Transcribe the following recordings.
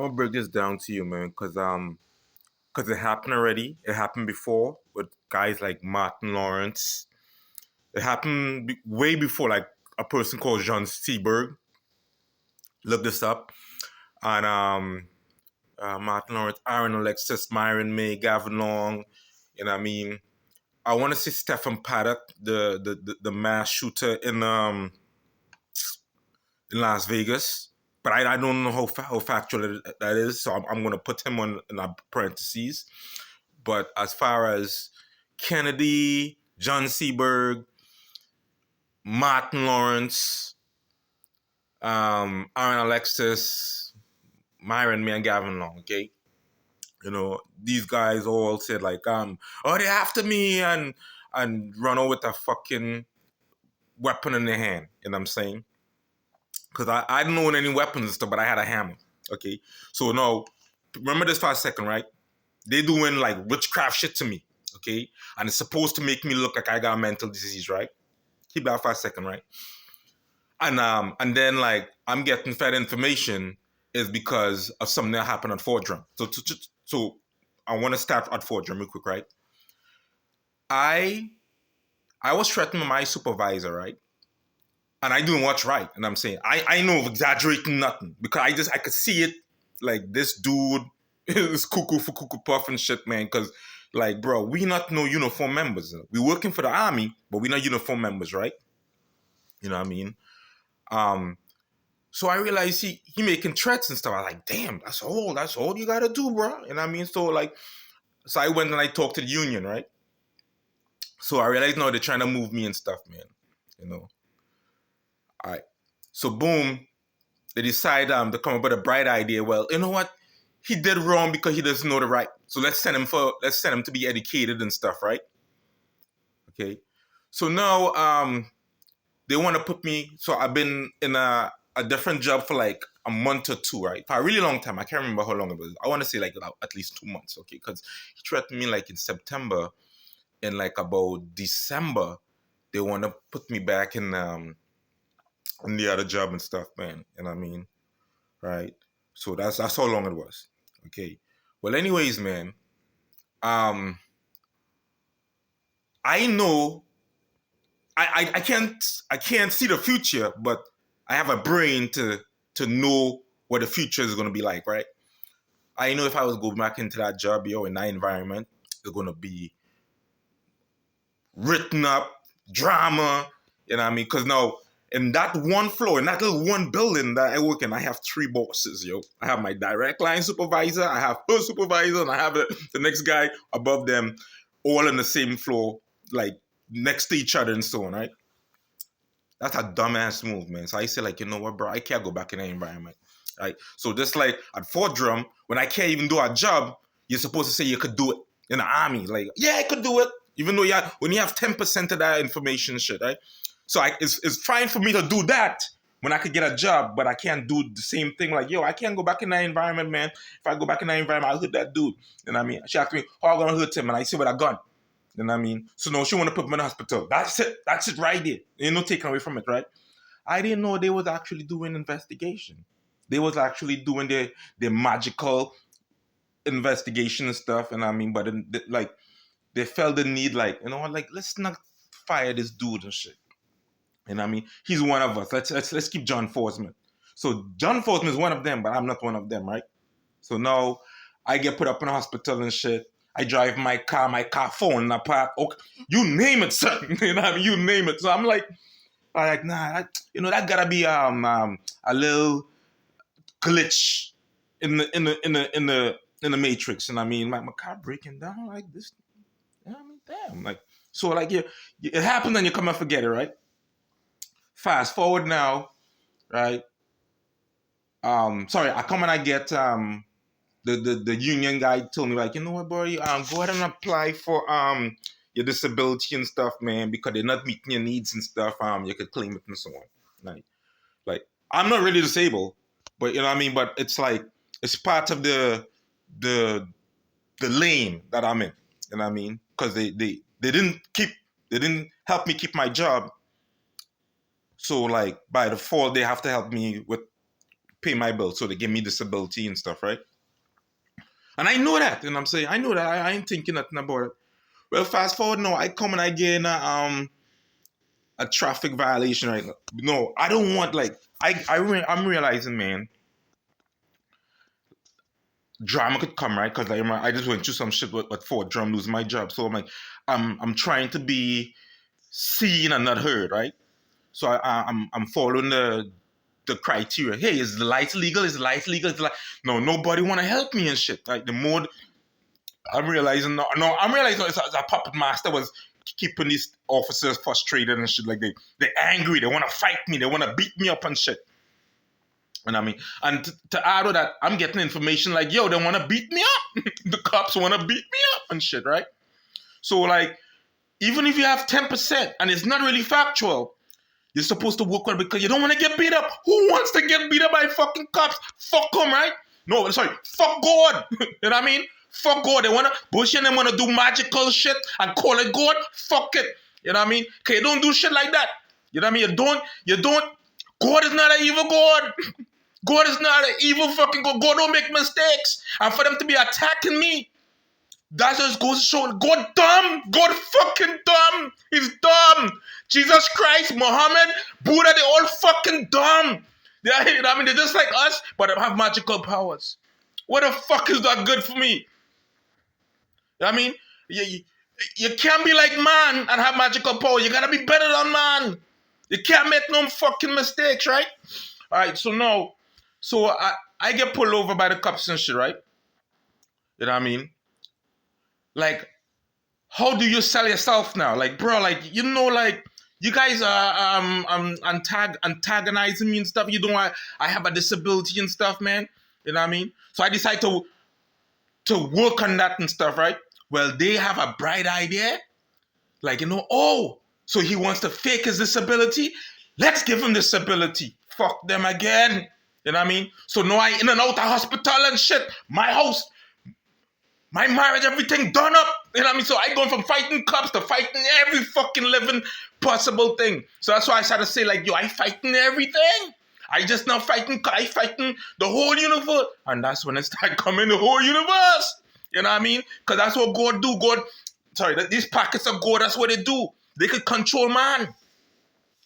I'm gonna break this down to you, man, cause it happened already. It happened before with guys like Martin Lawrence. It happened way before, like a person called John Seberg. Look this up. And Martin Lawrence, Aaron Alexis, Myron May, Gavin Long. You know what I mean? I want to see Stephen Paddock, the mass shooter in Las Vegas, but I don't know how factual that is. So I'm going to put him on in parentheses. But as far as Kennedy, John Seberg, Martin Lawrence, Aaron Alexis, Myron May, and Gavin Long, okay? You know, these guys all said like, oh, they after me and run over with a fucking weapon in their hand. You know what I'm saying? Because I didn't own any weapons and stuff, but I had a hammer. Okay? So now, remember this for a second, right? They doing like witchcraft shit to me. Okay? And it's supposed to make me look like I got a mental disease, right? Keep that for a second, right? And then like I'm getting fed information is because of something that happened at Fort Drum. So I want to start at Fort Drum real quick, right? I was threatening my supervisor, right? And I doing what's right. And I'm saying, I know exaggerating nothing. Because I could see it, like, this dude is cuckoo for cuckoo puff and shit, man. Because, like, bro, we not no uniform members. We working for the army, but we not uniform members, right? You know what I mean? So I realized he making threats and stuff. I was like, damn, that's all you gotta do, bro. You know what I mean? So I went and I talked to the union, right? So I realized now they're trying to move me and stuff, man. You know. All right. So boom, they decide to come up with a bright idea. Well, you know what? He did wrong because he doesn't know the right. So let's send him to be educated and stuff, right? Okay. So now they want to put me. So I've been in a different job for like a month or two, right? For a really long time. I can't remember how long it was. I want to say like at least 2 months, okay? Because he threatened me like in September. In like about December, they want to put me back in the other job and stuff, man. You know what I mean? Right? So that's how long it was. Okay. Well, anyways, man, I know I can't see the future, but I have a brain to know what the future is gonna be like, right? I know if I was go back into that job, in that environment, it's gonna be written up, drama, you know what I mean? Because now, in that one floor, in that little one building that I work in, I have 3 bosses, yo. I have my direct line supervisor, I have her supervisor, and I have the next guy above them, all on the same floor, like next to each other and so on, right? That's a dumbass move, man. So I say, like, you know what, bro? I can't go back in that environment, right? So just like at Fort Drum, when I can't even do a job, you're supposed to say you could do it in the army. Like, yeah, I could do it. Even though when you have 10% of that information shit, right? So it's fine for me to do that when I could get a job, but I can't do the same thing. Like, yo, I can't go back in that environment, man. If I go back in that environment, I'll hurt that dude. You know what I mean? She asked me, how am I going to hurt him? And I say with a gun. You know what I mean? So no, she want to put me in the hospital. That's it. That's it right there. Ain't no taking away from it, right? I didn't know they was actually doing investigation. They was actually doing their magical investigation and stuff. And I mean, but like, they felt the need, like, you know what, like, let's not fire this dude and shit. And I mean, he's one of us. Let's keep John Forsman. So John Forsman is one of them, but I'm not one of them, right? So now I get put up in a hospital and shit. I drive my car phone apart. Okay, you name it, son. You know what I mean? You name it. So I'm like nah, that gotta be a little glitch in the matrix. And I mean, my car breaking down like this. You know what I mean? Damn. Like, so like it happened and you come and forget it, right? Fast forward now, right? Sorry, I come and I get the union guy told me, like, you know what, boy, go ahead and apply for your disability and stuff, man, because they're not meeting your needs and stuff. You could claim it and so on. Like I'm not really disabled, but you know what I mean. But it's like it's part of the lane that I'm in. You know what I mean? Because they didn't help me keep my job. So like by default, they have to help me with pay my bill. So they give me disability and stuff, right? And I know that, and I'm saying, I know that. I ain't thinking nothing about it. Well, fast forward now, I come and I get in a traffic violation right now. No, I don't want, like, I'm realizing, man, drama could come, right? Because I just went through some shit with Fort Drum losing my job. So I'm like, I'm trying to be seen and not heard, right? So I'm following the criteria. Hey, is the light legal? Is the light legal? Is the light... No, nobody want to help me and shit. Like, the more I'm realizing, I'm realizing it's a puppet master was keeping these officers frustrated and shit. Like, they're angry. They want to fight me. They want to beat me up and shit. And I mean, and to add to that, I'm getting information like, yo, they want to beat me up. The cops want to beat me up and shit, right? So, like, even if you have 10% and it's not really factual, you're supposed to work on it because you don't want to get beat up. Who wants to get beat up by fucking cops? Fuck them, right? No, sorry, fuck God. You know what I mean? Fuck God. They want to, Bush and them want to do magical shit and call it God. Fuck it. You know what I mean? Okay, you don't do shit like that. You know what I mean? You don't, God is not an evil God. God is not an evil fucking God. God don't make mistakes. And for them to be attacking me, that just goes to show God dumb. God fucking dumb. He's dumb. Jesus Christ, Muhammad, Buddha, they're all fucking dumb. You know what I mean? They're just like us, but they have magical powers. What the fuck is that good for me? You know what I mean? You can't be like man and have magical power. You gotta be better than man. You can't make no fucking mistakes, right? All right, so I get pulled over by the cops and shit, right? You know what I mean? Like, how do you sell yourself now? Like, bro, like, you know, like, you guys are antagonizing me and stuff. You know, I have a disability and stuff, man. You know what I mean? So I decide to work on that and stuff, right? Well, they have a bright idea. Like, you know, oh, so he wants to fake his disability? Let's give him disability. Fuck them again. You know what I mean? So now I in and out of hospital and shit. My house, my marriage, everything done up. You know what I mean? So I going from fighting cops to fighting every fucking living possible thing. So that's why I started to say, like, yo, I fighting everything. I just now fighting the whole universe. And that's when it started coming, the whole universe. You know what I mean? Because that's what God do. These packets of God, that's what they do. They could control man.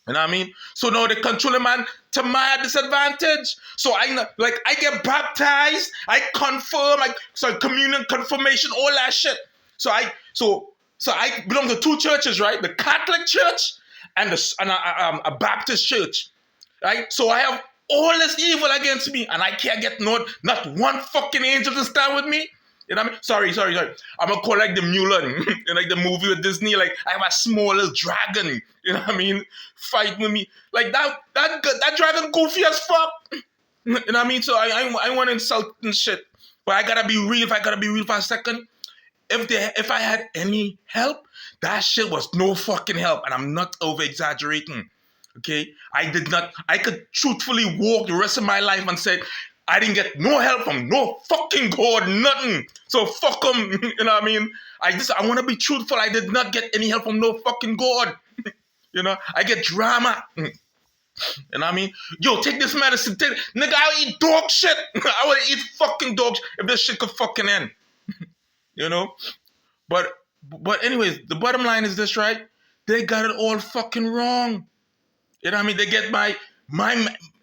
You know what I mean? So now they control a man to my disadvantage. So I get baptized, I confirm, communion, confirmation, all that shit. So I belong to two churches, right? The Catholic Church and a Baptist church, right? So I have all this evil against me, and I can't get not one fucking angel to stand with me. You know what I mean? Sorry. I'm gonna call like the Mulan, like the movie with Disney. Like, I have a small little dragon. You know what I mean? Fight with me. Like that dragon goofy as fuck. You know what I mean? So I want to insult and shit. But I gotta be real. If I gotta be real for a second, if I had any help, that shit was no fucking help. And I'm not over exaggerating. Okay? I could truthfully walk the rest of my life and say, I didn't get no help from no fucking God, nothing. So fuck them, you know what I mean? I want to be truthful. I did not get any help from no fucking God. You know, I get drama. You know what I mean? Yo, take this medicine. Nigga, I'll eat dog shit. I would eat fucking dog shit if this shit could fucking end. You know? But anyways, the bottom line is this, right? They got it all fucking wrong. You know what I mean? They get my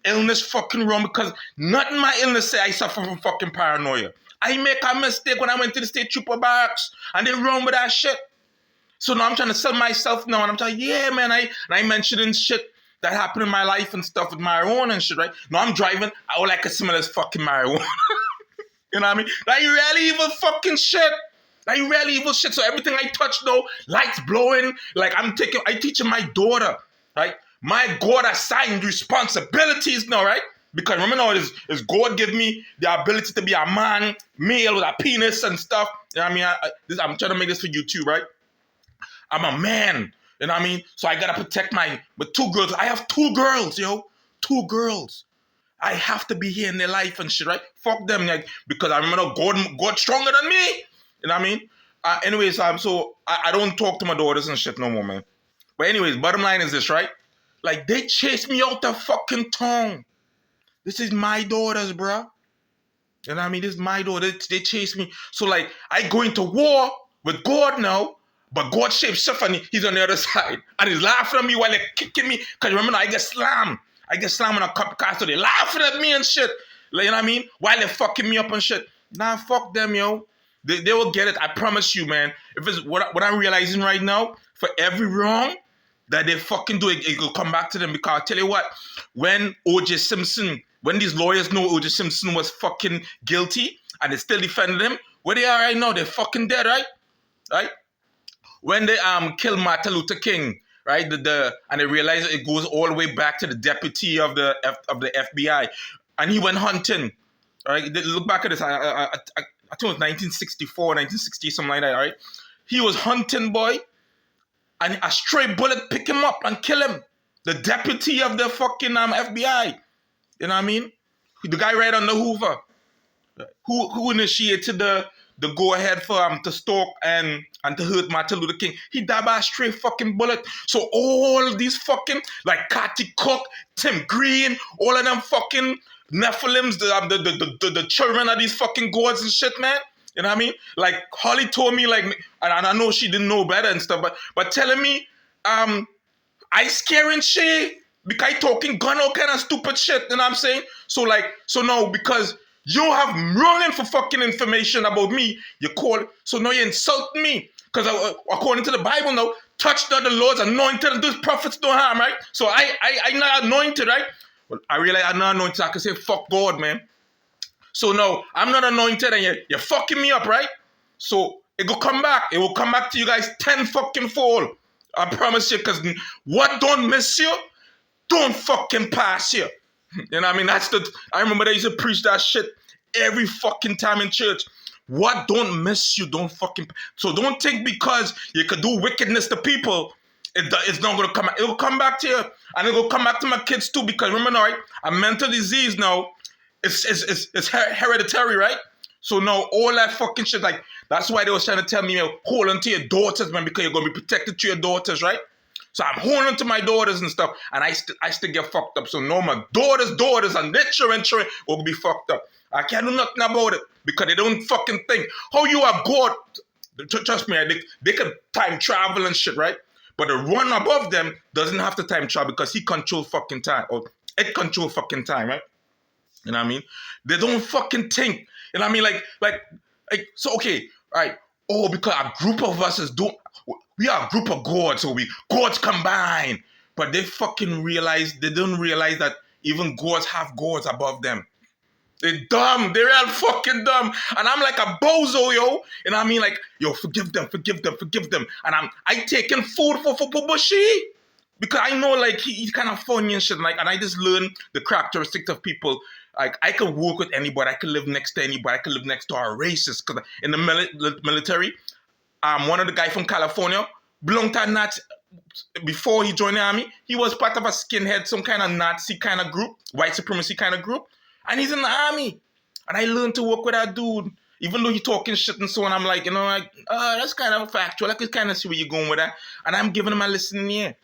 illness fucking wrong because nothing my illness say I suffer from fucking paranoia. I make a mistake when I went to the state trooper barracks and they wrong with that shit. So now I'm trying to sell myself now and I'm telling, yeah, man, I mentioning shit that happened in my life and stuff with marijuana and shit, right? Now I'm driving, all I can smell is fucking marijuana. You know what I mean? Like, really evil fucking shit. Like, really evil shit. So everything I touch though, lights blowing, like I teaching my daughter, right? My God assigned responsibilities now, right? Because remember now, is God give me the ability to be a man, male with a penis and stuff. You know what I mean? I'm trying to make this for you too, right? I'm a man. You know what I mean? So I gotta protect with two girls. I have two girls, yo. Two girls. I have to be here in their life and shit, right? Fuck them, like, because I remember God stronger than me. You know what I mean? Anyways, so I don't talk to my daughters and shit no more, man. But anyways, bottom line is this, right? Like, they chased me out the fucking town. This is my daughters, bro. You know what I mean? This is my daughter. They chase me. So like I go into war with God now, but God shapes shift and he's on the other side. And he's laughing at me while they're kicking me. Cause remember I get slammed. I get slammed on a cup car, so they laughing at me and shit. Like, you know what I mean? While they're fucking me up and shit. Nah, fuck them, yo. They will get it. I promise you, man. If it's what I'm realizing right now, for every wrong that they fucking do, it will come back to them. Because I'll tell you what, when these lawyers know O.J. Simpson was fucking guilty and they still defended him, where they are right now, they're fucking dead, right? Right? When they killed Martin Luther King, right? And they realized it goes all the way back to the deputy of the FBI, and he went hunting. All right, look back at this. I think it was 1964, 1960, something like that. Right? He was hunting, boy, and a stray bullet pick him up and kill him. The deputy of the fucking FBI. You know what I mean? The guy right on the Hoover. Who initiated the go ahead for to stalk and to hurt Martin Luther King? He died by a stray fucking bullet. So all these fucking like Cathy Cook, Tim Green, all of them fucking Nephilims, the children of these fucking gods and shit, man. You know what I mean? Like Holly told me, like, and I know she didn't know better and stuff, but telling me, I scaring shit because I talking gun all kind of stupid shit. You know what I'm saying? So now because you have running for fucking information about me, you call. So now you insult me because according to the Bible, now touch not the Lord's anointed and those prophets no harm, right? So I not anointed, right? Well, I realize I'm not anointed. So I can say fuck God, man. So no, I'm not anointed and you're fucking me up, right? So it will come back. It will come back to you guys 10 fucking fold. I promise you, because what don't miss you, don't fucking pass you. You know what I mean? I remember they used to preach that shit every fucking time in church. What don't miss you, don't fucking... So don't think because you could do wickedness to people, it's not going to come back. It will come back to you. And it will come back to my kids too, because remember, right? A mental disease now, it's hereditary, right? So now all that fucking shit, like, that's why they was trying to tell me, hold on to your daughters, man, because you're going to be protected to your daughters, right? So I'm holding to my daughters and stuff, and I still get fucked up. So no, my daughters and their children will be fucked up. I can't do nothing about it because they don't fucking think. How you are God, trust me, they can time travel and shit, right? But the one above them doesn't have to time travel because he controls fucking time, or it controls fucking time, right? You know what I mean? They don't fucking think. You know what I mean? Like so okay, all right. Oh, because a group of us we are a group of gods, so gods combined. But they don't realize that even gods have gods above them. They're dumb. They're real fucking dumb. And I'm like a bozo, yo. You know what I mean? Like, yo, forgive them. And I taking food for Bushi. Because I know, like, he's kind of funny and shit. Like, and I just learn the characteristics of people. Like, I can work with anybody. I can live next to anybody. I can live next to a racist. Because in the military, one of the guys from California belonged to a Nazi. Before he joined the army, he was part of a skinhead, some kind of Nazi kind of group, white supremacy kind of group. And he's in the army. And I learned to work with that dude. Even though he's talking shit and so on, I'm like, that's kind of factual. I can kind of see where you're going with that. And I'm giving him a listening ear.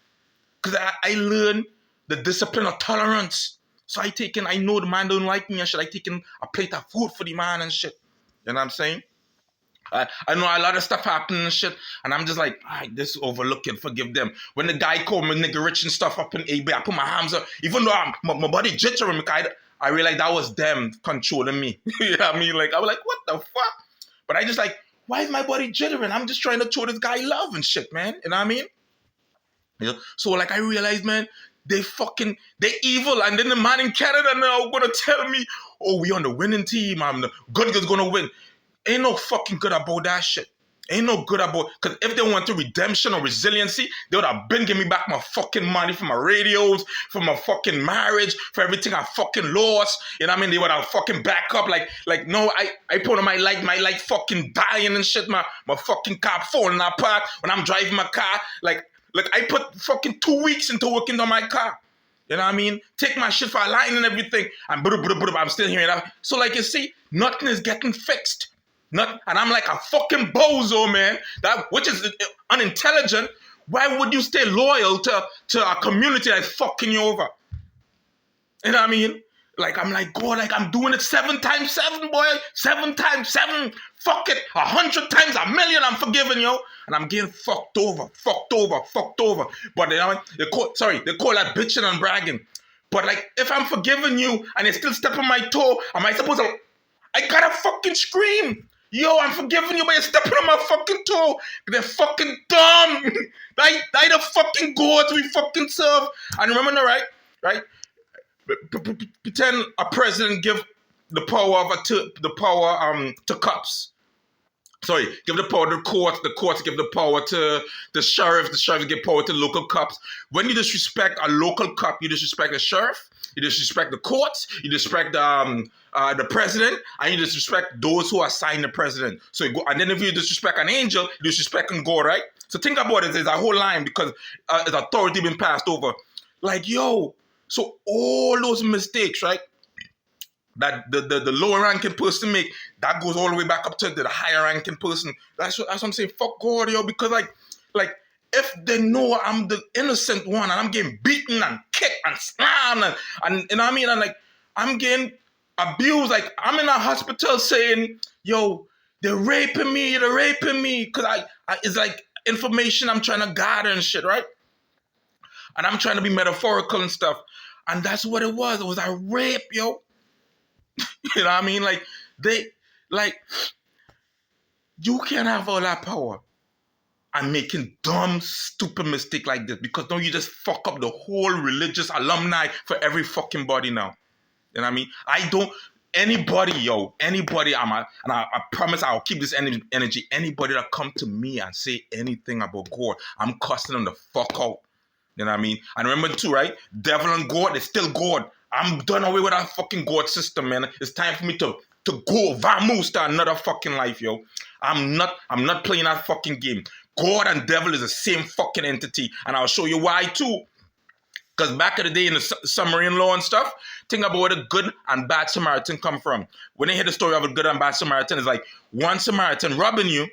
Because I learned the discipline of tolerance. So I know the man don't like me and shit. I taking a plate of food for the man and shit. You know what I'm saying? I know a lot of stuff happening and shit. And I'm just like, all right, this is overlooking. Forgive them. When the guy called me nigga rich and stuff up in eBay, I put my hands up. Even though my body jittering, I realized that was them controlling me. You know what I mean? Like, I was like, what the fuck? But I just like, why is my body jittering? I'm just trying to show this guy love and shit, man. You know what I mean? You know? So, like, I realized, man, they evil. And then the man in Canada now going to tell me, oh, we on the winning team. The good guy's going to win. Ain't no fucking good about that shit. Ain't no good about, because if they wanted redemption or resiliency, they would have been giving me back my fucking money for my radios, for my fucking marriage, for everything I fucking lost. You know what I mean? They would have fucking back up like no, I put on my light fucking dying and shit, my fucking car falling apart when I'm driving my car. Like I put fucking 2 weeks into working on my car. You know what I mean? Take my shit for a line and everything. And I'm still hearing that. So like you see, nothing is getting fixed. And I'm like a fucking bozo, man. Which is unintelligent. Why would you stay loyal to a community that's fucking you over? You know what I mean? Like, I'm like, God, like, I'm doing it 7 times 7, boy. 7 times 7. Fuck it. 100 times a million, I'm forgiving, yo. And I'm getting fucked over. But they call that bitching and bragging. But, like, if I'm forgiving you and they still step on my toe, am I supposed to... I gotta fucking scream. Yo, I'm forgiving you, but you're stepping on my fucking toe. They're fucking dumb. They the fucking gods we fucking serve. And remember, right? Pretend a president give the power to cops. Sorry, give the power to the courts give the power to the sheriff give power to local cops. When you disrespect a local cop, you disrespect the sheriff, you disrespect the courts, you disrespect the president, and you disrespect those who assign the president. So you go, and then if you disrespect an angel, you disrespect God, right? So think about it, there's a whole line because it's authority been passed over. Like, yo, so all those mistakes, right, that the lower ranking person make, that goes all the way back up to the higher ranking person. That's what I'm saying. Fuck God, yo, because like if they know I'm the innocent one and I'm getting beaten and kicked and slammed and you know what I mean, and like I'm getting abused, like I'm in a hospital saying, yo, they're raping me, because I it's like information I'm trying to gather and shit, right? And I'm trying to be metaphorical and stuff. And that's what it was. It was a rape, yo. You know what I mean? You can't have all that power and making dumb, stupid mistake like this because now you just fuck up the whole religious alumni for every fucking body now. You know what I mean? Anybody, I promise I'll keep this energy. Anybody that come to me and say anything about God, I'm cussing them the fuck out. You know what I mean? And remember too, right? Devil and God, they're still God. I'm done away with that fucking God system, man. It's time for me to go vamoose to another fucking life, yo. I'm not playing that fucking game. God and devil is the same fucking entity. And I'll show you why too. Because back in the day in the Samaritan law and stuff, think about where the good and bad Samaritan come from. When they hear the story of a good and bad Samaritan, it's like one Samaritan robbing you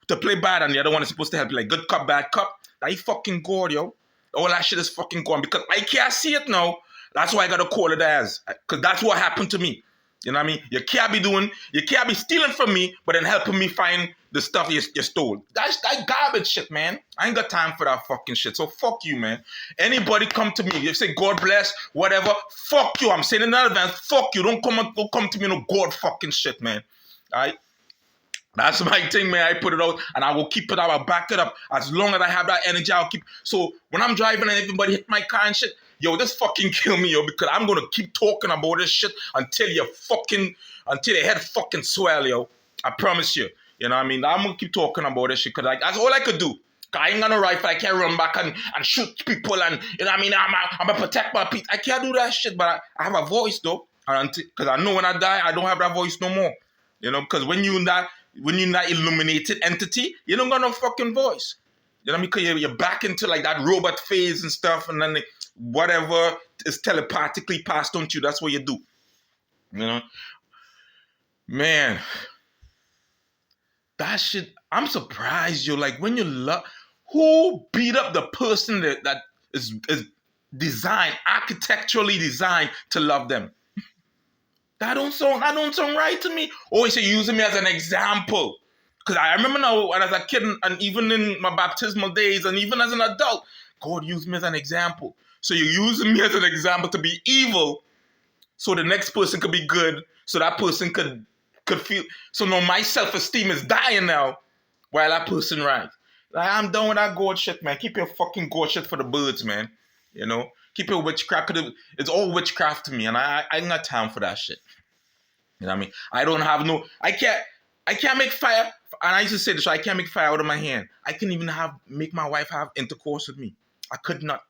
to play bad and the other one is supposed to help you. Like good cop, bad cop. That fucking God, yo. All that shit is fucking gone because I can't see it now. That's why I gotta call it as. Because that's what happened to me. You know what I mean? You can't be stealing from me, but then helping me find the stuff you stole. That's that garbage shit, man. I ain't got time for that fucking shit. So fuck you, man. Anybody come to me, you say God bless, whatever, fuck you. I'm saying in advance, fuck you. Don't come to me no God fucking shit, man. Alright? That's my thing, man. I put it out and I will keep it out. I'll back it up. As long as I have that energy, I'll keep. So when I'm driving and everybody hit my car and shit, yo, just fucking kill me, yo, because I'm going to keep talking about this shit until your head fucking swell, yo. I promise you. You know what I mean? I'm going to keep talking about this shit because that's all I could do. I ain't got no rifle. I can't run back and shoot people and, you know what I mean? I'm going to protect my people. I can't do that shit, but I have a voice, though. Because I know when I die, I don't have that voice no more. You know, because when you're that illuminated entity, you don't got no fucking voice. You know what I mean? Because you're back into like that robot phase and stuff, and then whatever is telepathically passed on to you, that's what you do. You know? Man, that shit, I'm surprised, yo. Like, when you love, who beat up the person that is designed, architecturally designed to love them? That don't sound right to me. Or is he using me as an example? Because I remember now when as a kid and even in my baptismal days and even as an adult, God used me as an example. So you're using me as an example to be evil so the next person could be good, so that person could feel. So now my self-esteem is dying now while that person rise. Like, I'm done with that God shit, man. Keep your fucking God shit for the birds, man. You know? Keep your witchcraft. It's all witchcraft to me, and I ain't got time for that shit. You know what I mean? I can't make fire. And I used to say this, I can't make fire out of my hand. I couldn't even make my wife have intercourse with me. I could not.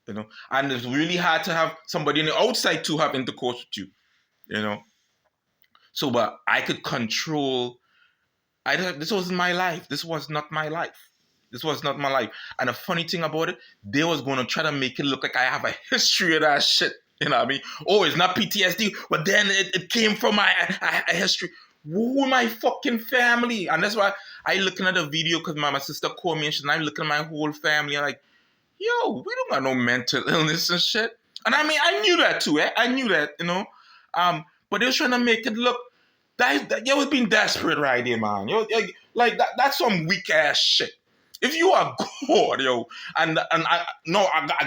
You know? And it's really hard to have somebody on the outside to have intercourse with you. You know? So, but I could control. This wasn't my life. This was not my life. This was not my life. And the funny thing about it, they was going to try to make it look like I have a history of that shit. You know what I mean? Oh, it's not PTSD, but then it came from a history. Who my fucking family? And that's why I looking at the video because my sister called me and I'm looking at my whole family. I'm like, yo, we don't got no mental illness and shit. And I mean, I knew that too. I knew that, but they were trying to make it look you was being desperate right there, man. Like that's some weak ass shit. If you are God, yo, and I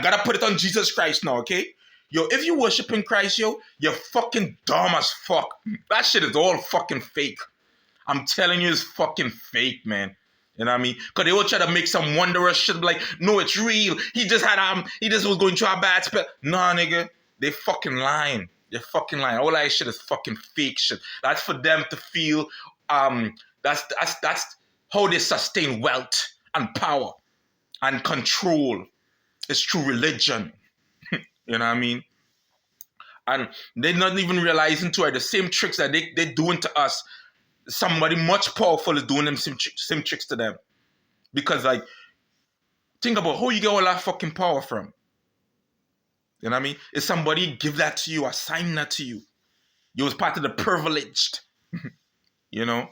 gotta put it on Jesus Christ now, okay? Yo, if you worshiping Christ, yo, you're fucking dumb as fuck. That shit is all fucking fake. I'm telling you, it's fucking fake, man. You know what I mean? Because they will try to make some wondrous shit like, no, it's real. He just was going through a bad spell. Nah, nigga. They fucking lying. They're fucking lying. All that shit is fucking fake shit. That's for them to feel, that's how they sustain wealth and power and control. It's true religion. You know what I mean? And they're not even realizing to it the same tricks that they're doing to us. Somebody much powerful is doing them same tricks to them. Because, like, think about who you get all that fucking power from. You know what I mean? If somebody give that to you, assign that to you, you was part of the privileged. You know?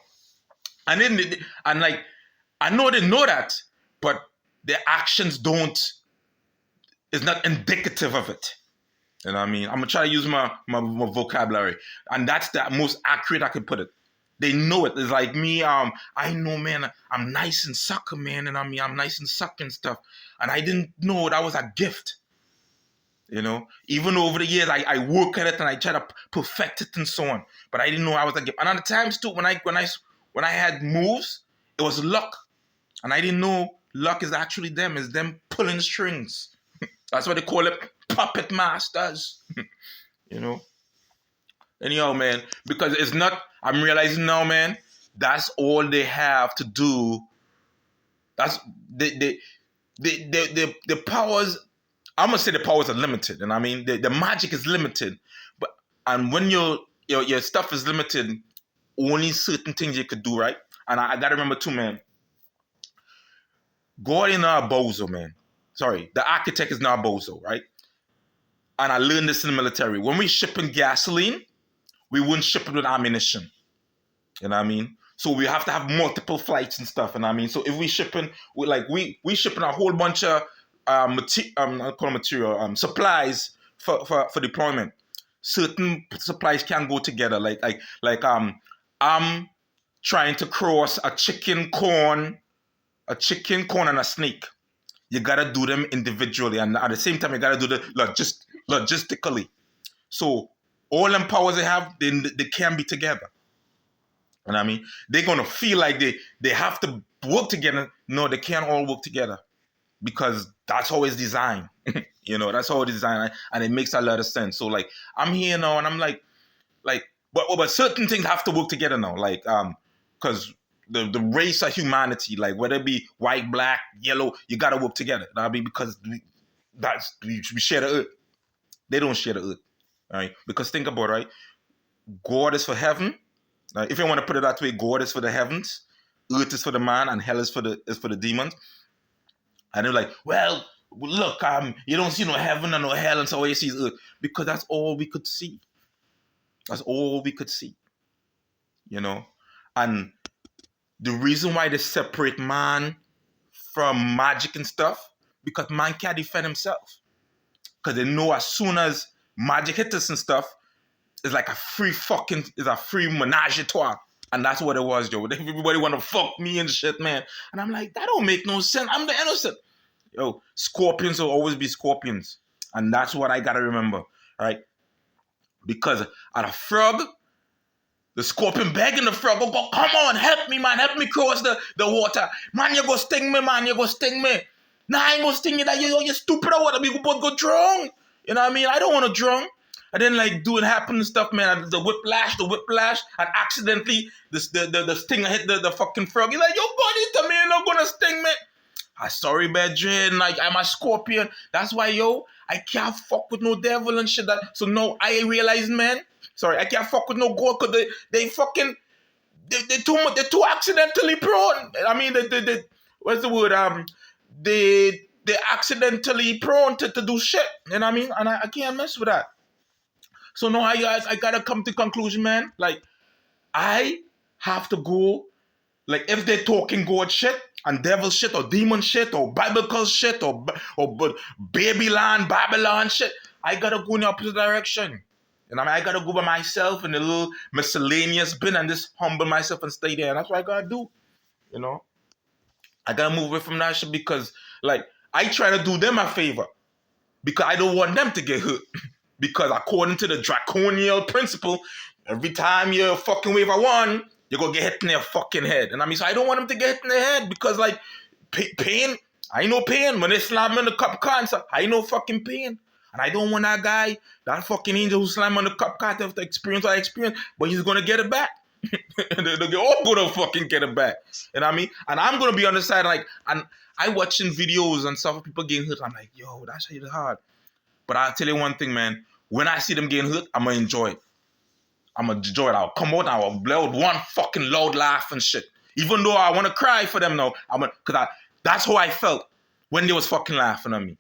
And then, I know they know that, but their actions is not indicative of it. You know what I mean? I'm going to try to use my vocabulary. And that's the most accurate I can put it. They know it. It's like me, I know, man, I'm nice in soccer, man. And I mean, I'm nice in soccer and stuff. And I didn't know that was a gift. You know? Even over the years, I work at it and I try to perfect it and so on. But I didn't know I was a gift. And at the times, too, when I had moves, it was luck. And I didn't know luck is actually them. It's them pulling strings. That's what they call it, puppet masters. You know? Anyhow, man, because it's not, I'm realizing now, man, that's all they have to do. That's the powers, I'm gonna say the powers are limited, and I mean the magic is limited. And when your stuff is limited, only certain things you could do, right? And I gotta remember too, man. God is not a bozo, man. Sorry, the architect is not a bozo, right? And I learned this in the military. When we shipping gasoline, we wouldn't ship it with ammunition. You know what I mean? So we have to have multiple flights and stuff. And I mean, so if we shipping, we shipping a whole bunch of supplies for deployment. Certain supplies can go together. I'm trying to cross a chicken corn and a snake. You gotta do them individually, and at the same time, you gotta do the logistically. So all them powers they have, they can be together. You know what I mean? They're gonna feel like they have to work together. No, they can't all work together because that's how it's designed. You know, that's how it's designed, and it makes a lot of sense. So like, I'm here now, and I'm like, but certain things have to work together now, like because the race of humanity, like whether it be white, black, yellow, you gotta work together. You know what I mean? Because we share the earth. They don't share the earth. Right? Because think about it, right? God is for heaven. If you want to put it that way, God is for the heavens, earth is for the man, and hell is for the demons. And they're like, well, look, you don't see no heaven and no hell, and so all you see is earth. Because that's all we could see. That's all we could see. You know? And the reason why they separate man from magic and stuff, because man can't defend himself. Because they know as soon as magic hits us and stuff, it's like a free menage a trois. And that's what it was, Joe. Everybody want to fuck me and shit, man. And I'm like, that don't make no sense. I'm the innocent. Yo, scorpions will always be scorpions. And that's what I got to remember, right? Because at a frog, the scorpion begging the frog, go, come on, help me, man. Help me cross the water. Man, you go sting me, man. You go sting me. Nah, I ain't gonna sting you. That you're stupid or what? We both go drown. You know what I mean? I don't want to drown. I didn't like doing happen and stuff, man. The whiplash, and accidentally the stinger hit the fucking frog. He's like, yo, buddy, tell me you're not gonna sting me. I'm sorry, Bedrin. Like, I'm a scorpion. That's why, yo, I can't fuck with no devil and shit. So no, I realized, man. Sorry, I can't fuck with no god because they fucking they're too accidentally prone. I mean, they what's the word? They're accidentally prone to do shit. You know what I mean? And I can't mess with that. So no, I gotta come to conclusion, man. Like, I have to go. Like, if they're talking God shit and devil shit or demon shit or biblical shit or Babylon shit, I gotta go in the opposite direction. You know what I mean? I gotta go by myself in the little miscellaneous bin and just humble myself and stay there. And that's what I gotta do. You know? I gotta move away from that shit because, like, I try to do them a favor because I don't want them to get hurt. Because according to the draconian principle, every time you fucking wave a wand, you're gonna get hit in their fucking head. And I mean, so I don't want them to get hit in the head because, like, pain, I know pain. When they slam me in the cup cancer, I know fucking pain. And I don't want that guy, that fucking angel who slammed on the cup car to have to experience what I experienced, but he's gonna get it back. They're all gonna fucking get it back. You know what I mean? And I'm gonna be on the side, like, and I watching videos and stuff of people getting hurt. I'm like, yo, that shit is hard. But I'll tell you one thing, man. When I see them getting hurt, I'm gonna enjoy it. I'm gonna enjoy it. I'll come out and I'll blow out one fucking loud laugh and shit. Even though I wanna cry for them now, cause that's how I felt when they was fucking laughing at me.